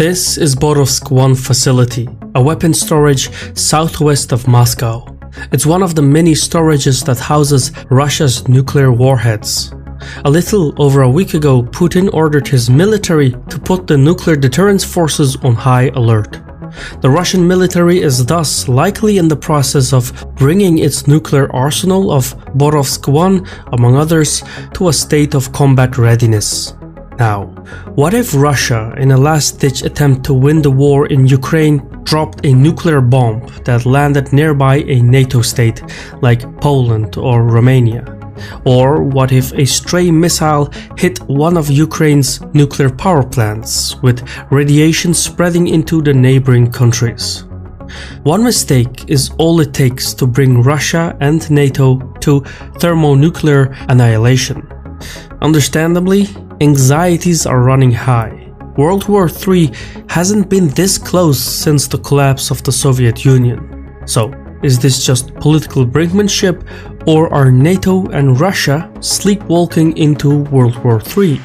This is Borovsk 1 facility, a weapon storage southwest of Moscow. It's one of the many storages that houses Russia's nuclear warheads. A little over a week ago, Putin ordered his military to put the nuclear deterrence forces on high alert. The Russian military is thus likely in the process of bringing its nuclear arsenal of Borovsk 1, among others, to a state of combat readiness. Now, what if Russia, in a last-ditch attempt to win the war in Ukraine, dropped a nuclear bomb that landed nearby a NATO state like Poland or Romania? Or what if a stray missile hit one of Ukraine's nuclear power plants, with radiation spreading into the neighboring countries? One mistake is all it takes to bring Russia and NATO to thermonuclear annihilation. Understandably, anxieties are running high. World War III hasn't been this close since the collapse of the Soviet Union. So, is this just political brinkmanship, or are NATO and Russia sleepwalking into World War III?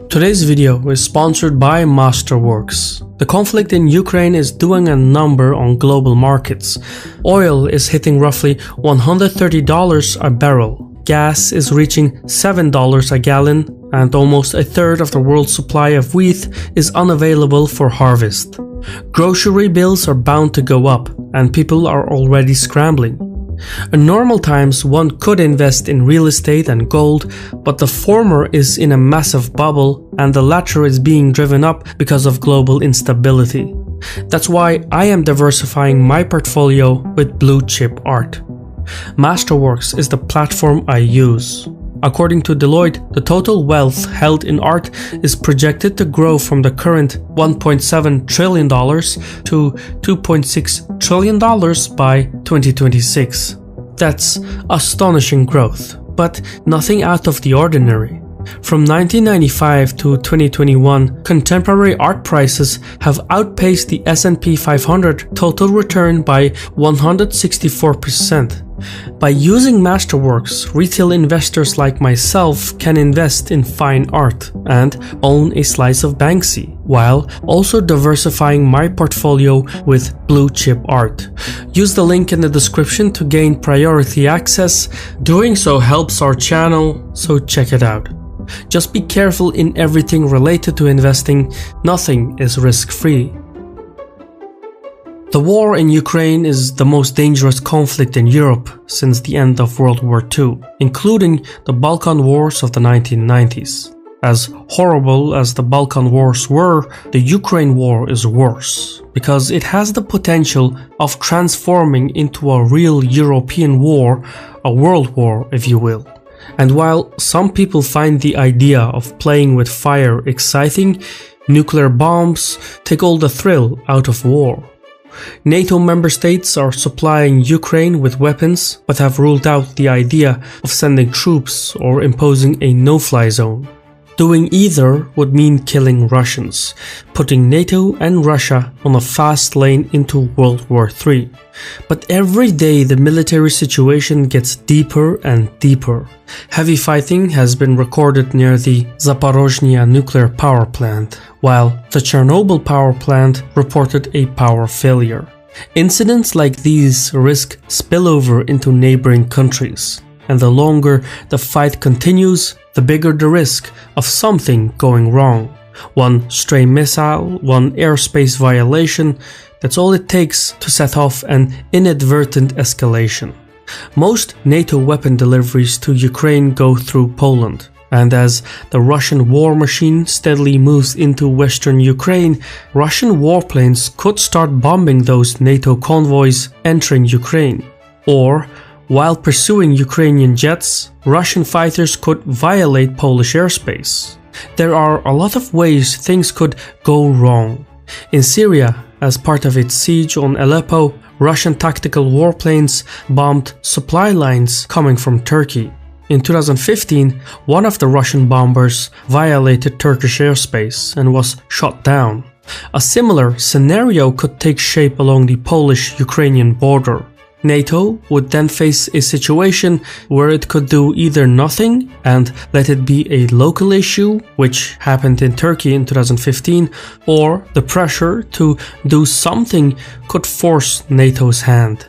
Today's video is sponsored by Masterworks. The conflict in Ukraine is doing a number on global markets. Oil is hitting roughly $130 a barrel. Gas is reaching $7 a gallon, and almost a third of the world's supply of wheat is unavailable for harvest. Grocery bills are bound to go up, and people are already scrambling. In normal times, one could invest in real estate and gold, but the former is in a massive bubble and the latter is being driven up because of global instability. That's why I am diversifying my portfolio with blue chip art. Masterworks is the platform I use. According to Deloitte, the total wealth held in art is projected to grow from the current $1.7 trillion to $2.6 trillion by 2026. That's astonishing growth, but nothing out of the ordinary. From 1995 to 2021, contemporary art prices have outpaced the S&P 500 total return by 164%. By using Masterworks, retail investors like myself can invest in fine art and own a slice of Banksy, while also diversifying my portfolio with blue chip art. Use the link in the description to gain priority access. Doing so helps our channel, so check it out. Just be careful in everything related to investing. Nothing is risk-free. The war in Ukraine is the most dangerous conflict in Europe since the end of World War II, including the Balkan Wars of the 1990s. As horrible as the Balkan Wars were, the Ukraine war is worse, because it has the potential of transforming into a real European war, a world war if you will. And while some people find the idea of playing with fire exciting, nuclear bombs take all the thrill out of war. NATO member states are supplying Ukraine with weapons, but have ruled out the idea of sending troops or imposing a no-fly zone. Doing either would mean killing Russians, putting NATO and Russia on a fast lane into World War III. But every day the military situation gets deeper and deeper. Heavy fighting has been recorded near the Zaporozhye nuclear power plant, while the Chernobyl power plant reported a power failure. Incidents like these risk spillover into neighboring countries, and the longer the fight continues, the bigger the risk of something going wrong. One stray missile, one airspace violation, that's all it takes to set off an inadvertent escalation. Most NATO weapon deliveries to Ukraine go through Poland, and as the Russian war machine steadily moves into western Ukraine, Russian warplanes could start bombing those NATO convoys entering Ukraine. Or, while pursuing Ukrainian jets, Russian fighters could violate Polish airspace. There are a lot of ways things could go wrong. In Syria, as part of its siege on Aleppo, Russian tactical warplanes bombed supply lines coming from Turkey. In 2015, one of the Russian bombers violated Turkish airspace and was shot down. A similar scenario could take shape along the Polish-Ukrainian border. NATO would then face a situation where it could do either nothing and let it be a local issue, which happened in Turkey in 2015, or the pressure to do something could force NATO's hand.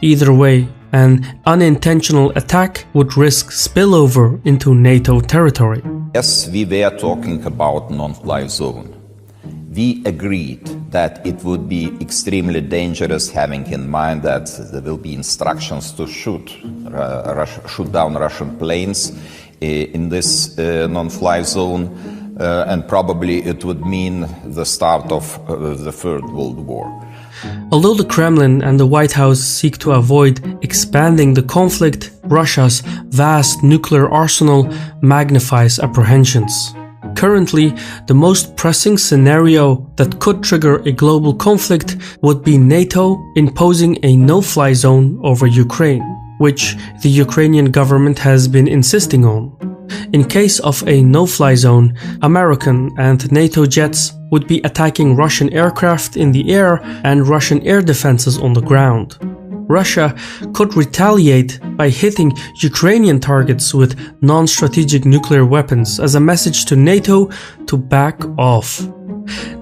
Either way, an unintentional attack would risk spillover into NATO territory. Yes, we were talking about non-fly zone. We agreed that it would be extremely dangerous, having in mind that there will be instructions to shoot down Russian planes in this non-fly zone, and probably it would mean the start of the Third World War. Although the Kremlin and the White House seek to avoid expanding the conflict, Russia's vast nuclear arsenal magnifies apprehensions. Currently, the most pressing scenario that could trigger a global conflict would be NATO imposing a no-fly zone over Ukraine, which the Ukrainian government has been insisting on. In case of a no-fly zone, American and NATO jets would be attacking Russian aircraft in the air and Russian air defenses on the ground. Russia could retaliate by hitting Ukrainian targets with non-strategic nuclear weapons as a message to NATO to back off.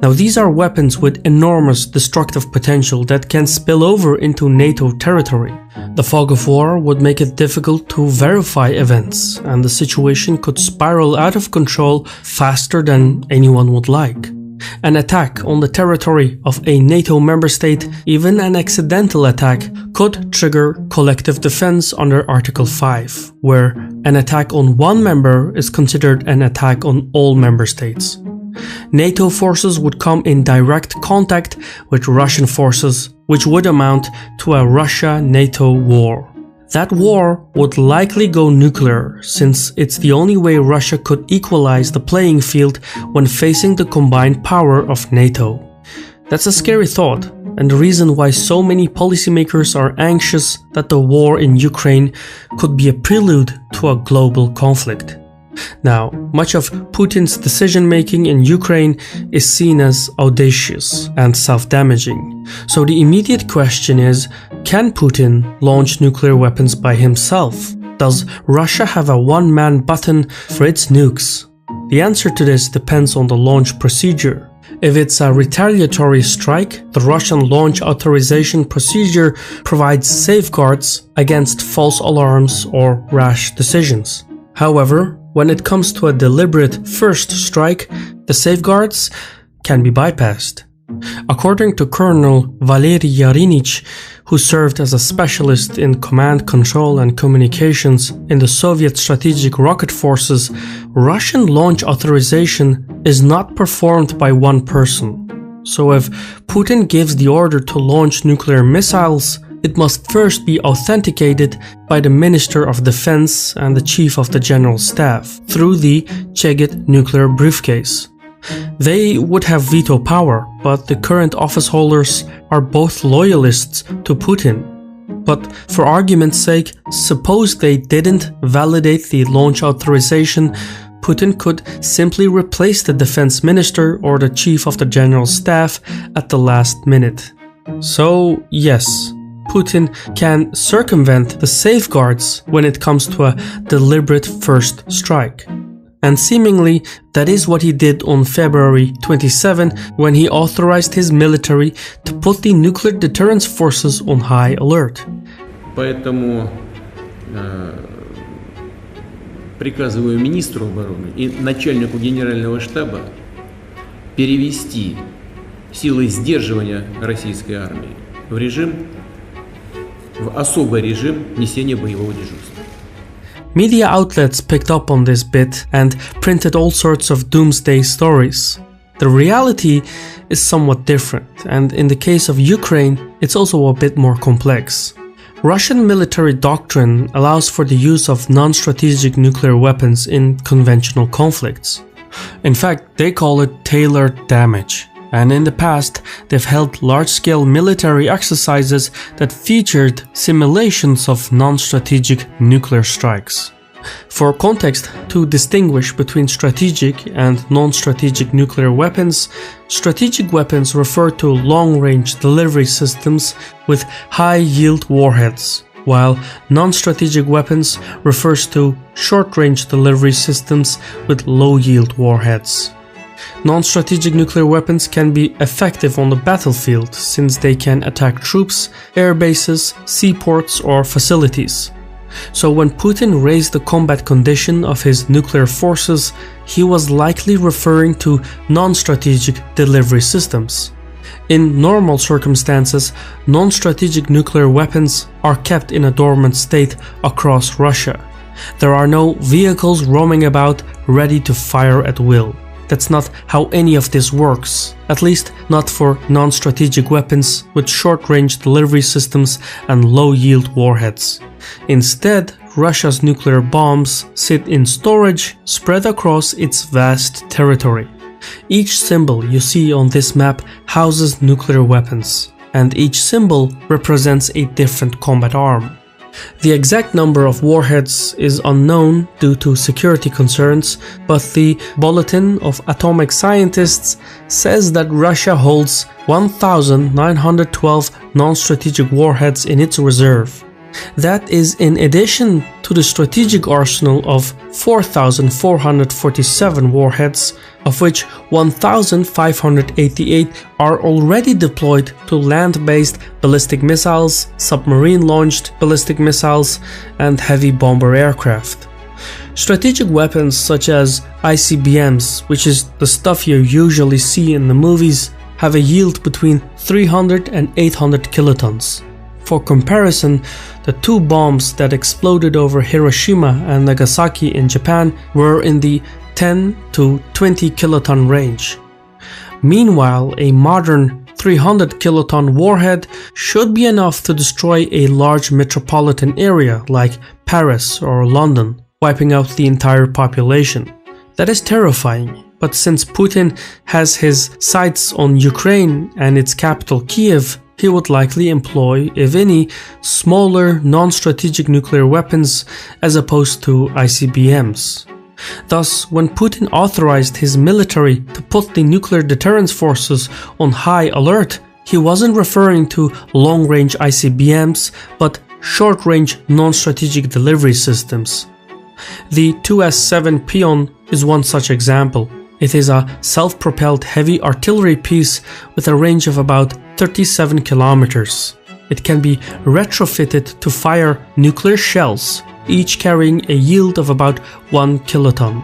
Now, these are weapons with enormous destructive potential that can spill over into NATO territory. The fog of war would make it difficult to verify events, and the situation could spiral out of control faster than anyone would like. An attack on the territory of a NATO member state, even an accidental attack, could trigger collective defense under Article 5, where an attack on one member is considered an attack on all member states. NATO forces would come in direct contact with Russian forces, which would amount to a Russia-NATO war. That war would likely go nuclear, since it's the only way Russia could equalize the playing field when facing the combined power of NATO. That's a scary thought, and the reason why so many policymakers are anxious that the war in Ukraine could be a prelude to a global conflict. Now, much of Putin's decision-making in Ukraine is seen as audacious and self-damaging. So the immediate question is, can Putin launch nuclear weapons by himself? Does Russia have a one-man button for its nukes? The answer to this depends on the launch procedure. If it's a retaliatory strike, the Russian launch authorization procedure provides safeguards against false alarms or rash decisions. However, when it comes to a deliberate first strike, the safeguards can be bypassed. According to Colonel Valery Yarynich, who served as a specialist in command, control and communications in the Soviet strategic rocket forces, Russian launch authorization is not performed by one person. So if Putin gives the order to launch nuclear missiles, it must first be authenticated by the Minister of Defense and the Chief of the General Staff through the Chegit nuclear briefcase. They would have veto power, but the current office holders are both loyalists to Putin. But for argument's sake, suppose they didn't validate the launch authorization, Putin could simply replace the defense minister or the chief of the general staff at the last minute. So, yes, Putin can circumvent the safeguards when it comes to a deliberate first strike. And seemingly, that is what he did on February 27 when he authorized his military to put the nuclear deterrence forces on high alert. Поэтому приказываю министру обороны и начальнику генерального штаба перевести силы сдерживания российской армии в особый режим несения боевого дежурства. Media outlets picked up on this bit and printed all sorts of doomsday stories. The reality is somewhat different, and in the case of Ukraine, it's also a bit more complex. Russian military doctrine allows for the use of non-strategic nuclear weapons in conventional conflicts. In fact, they call it tailored damage. And in the past, they've held large-scale military exercises that featured simulations of non-strategic nuclear strikes. For context, to distinguish between strategic and non-strategic nuclear weapons, strategic weapons refer to long-range delivery systems with high-yield warheads, while non-strategic weapons refers to short-range delivery systems with low-yield warheads. Non-strategic nuclear weapons can be effective on the battlefield since they can attack troops, air bases, seaports, or facilities. So when Putin raised the combat condition of his nuclear forces, he was likely referring to non-strategic delivery systems. In normal circumstances, non-strategic nuclear weapons are kept in a dormant state across Russia. There are no vehicles roaming about ready to fire at will. That's not how any of this works, at least not for non-strategic weapons with short-range delivery systems and low-yield warheads. Instead, Russia's nuclear bombs sit in storage spread across its vast territory. Each symbol you see on this map houses nuclear weapons, and each symbol represents a different combat arm. The exact number of warheads is unknown due to security concerns, but the Bulletin of Atomic Scientists says that Russia holds 1,912 non-strategic warheads in its reserve. That is in addition to the strategic arsenal of 4,447 warheads, of which 1,588 are already deployed to land-based ballistic missiles, submarine-launched ballistic missiles, and heavy bomber aircraft. Strategic weapons such as ICBMs, which is the stuff you usually see in the movies, have a yield between 300 and 800 kilotons. For comparison, the two bombs that exploded over Hiroshima and Nagasaki in Japan were in the 10 to 20 kiloton range. Meanwhile, a modern 300 kiloton warhead should be enough to destroy a large metropolitan area like Paris or London, wiping out the entire population. That is terrifying, but since Putin has his sights on Ukraine and its capital Kiev, he would likely employ, if any, smaller non-strategic nuclear weapons as opposed to ICBMs. Thus, when Putin authorized his military to put the nuclear deterrence forces on high alert, he wasn't referring to long-range ICBMs, but short-range non-strategic delivery systems. The 2S-7 Pion is one such example. It is a self-propelled heavy artillery piece with a range of about 37 kilometers. It can be retrofitted to fire nuclear shells, each carrying a yield of about 1 kiloton.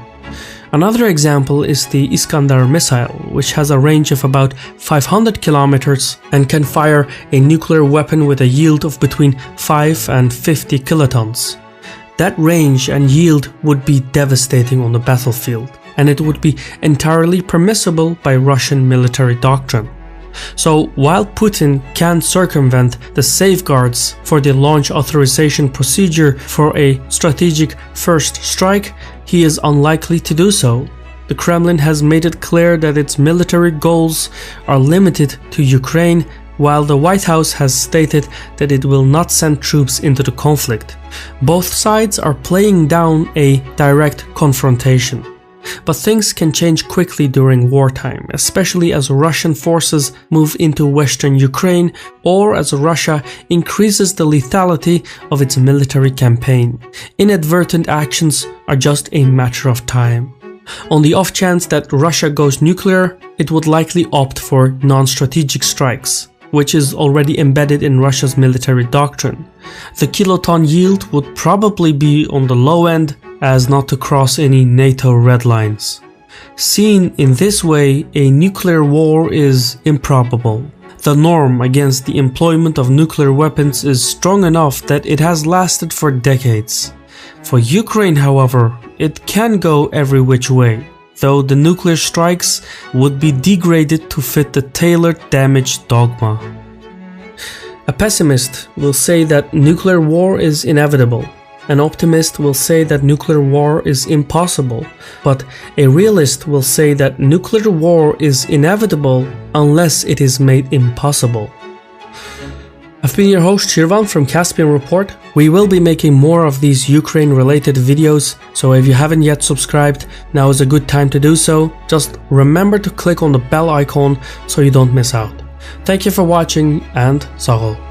Another example is the Iskander missile, which has a range of about 500 kilometers and can fire a nuclear weapon with a yield of between 5 and 50 kilotons. That range and yield would be devastating on the battlefield, and it would be entirely permissible by Russian military doctrine. So while Putin can circumvent the safeguards for the launch authorization procedure for a strategic first strike, he is unlikely to do so. The Kremlin has made it clear that its military goals are limited to Ukraine, while the White House has stated that it will not send troops into the conflict. Both sides are playing down a direct confrontation. But things can change quickly during wartime, especially as Russian forces move into western Ukraine or as Russia increases the lethality of its military campaign. Inadvertent actions are just a matter of time. On the off chance that Russia goes nuclear, it would likely opt for non-strategic strikes, which is already embedded in Russia's military doctrine. The kiloton yield would probably be on the low end, as not to cross any NATO red lines. Seen in this way, a nuclear war is improbable. The norm against the employment of nuclear weapons is strong enough that it has lasted for decades. For Ukraine, however, it can go every which way, though the nuclear strikes would be degraded to fit the tailored damage dogma. A pessimist will say that nuclear war is inevitable. An optimist will say that nuclear war is impossible, but a realist will say that nuclear war is inevitable unless it is made impossible. I've been your host Shirvan from Caspian Report. We will be making more of these Ukraine related videos, so if you haven't yet subscribed, now is a good time to do so. Just remember to click on the bell icon so you don't miss out. Thank you for watching, and Sahol.